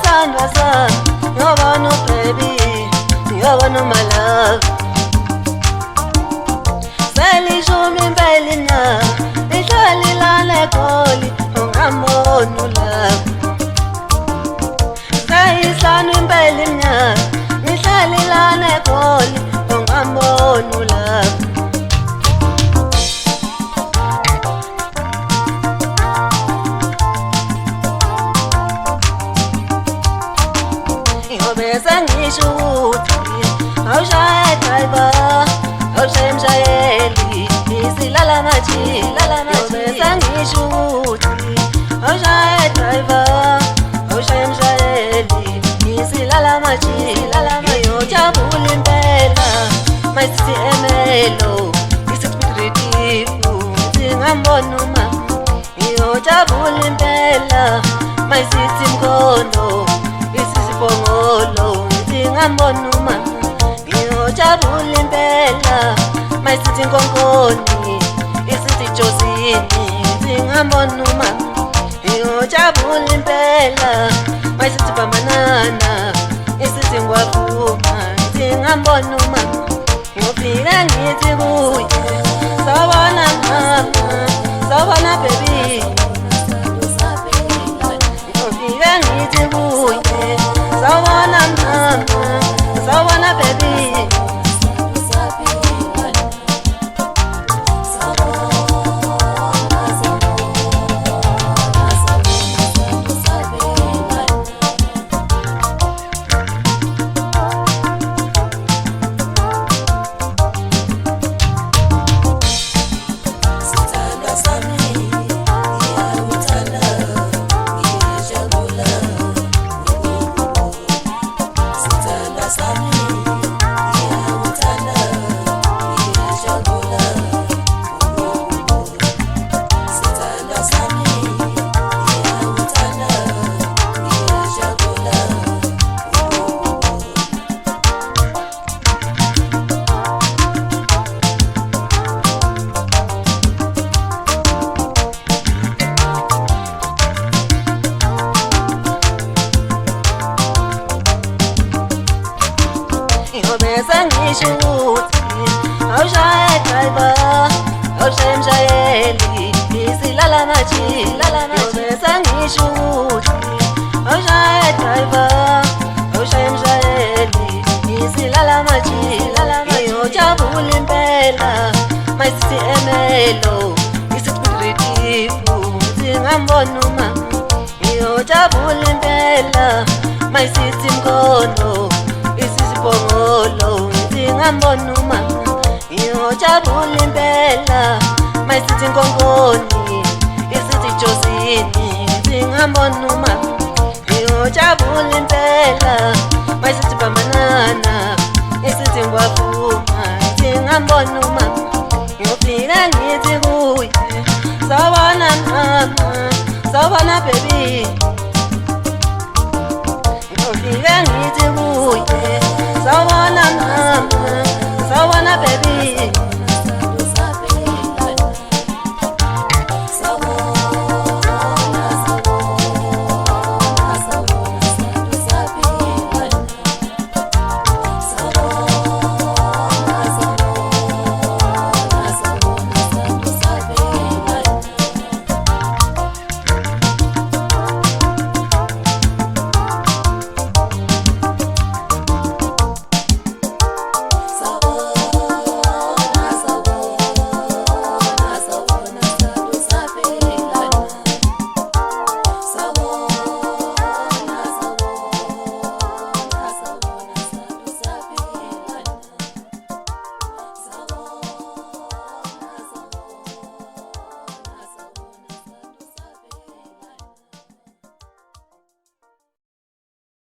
sandwa sami, ngiyobona baby, ngiyobona my love. Selishumi impela inyanga, ihlalilana eGoli, ungambona ulove. Seyihlanu impela inyanga, ihlalilana eGoli, ungambona ulove. Besa ngisho ukuthi awushaye driver, awushaye mshayeli, isilala maji, lala maji. Besa ngisho ukuthi awushaye driver, awushaye mshayeli, isilala maji, lala maji. Ngiyojabula impela, my city emelo, isiphikritifu, ngingambona umama. Ngiyojabula impela, my city mkono, Bongolo, ngingambona umama. Ngiyojabula impela, my city Nkongoni, isithi Josini, ngingambona umama. Ngiyojabula impela, my city Bambanana, isithi Ngwavuma, ngingambona umama. Ngiyofika ngithi kuye, sawubona mama, sawubona baby. Ngiyofika ngithi kuye, sawubona mama, sawubona baby. Besa ngisho ukuthi awushaye driver, awushaye mshayeli, isilala maji, lala maji. Besa ngisho ukuthi awushaye driver, awushaye mshayeli, isilala maji, lala maji. Ngiyojabula impela, my city emelo, isiphikritifu, ngingambona umama. Ngiyojabula impela, my city mkono, Bongolo, ngingambona umama. Ngiyojabula impela, my city Nkongoni, isithi Josini, ngingambona umama. Ngiyojabula impela, my city Bambanana, isithi Ngwavuma, ngingambona umama. Ngiyofika ngithi kuye, sawubona mama, sawubona baby. Ngiyofika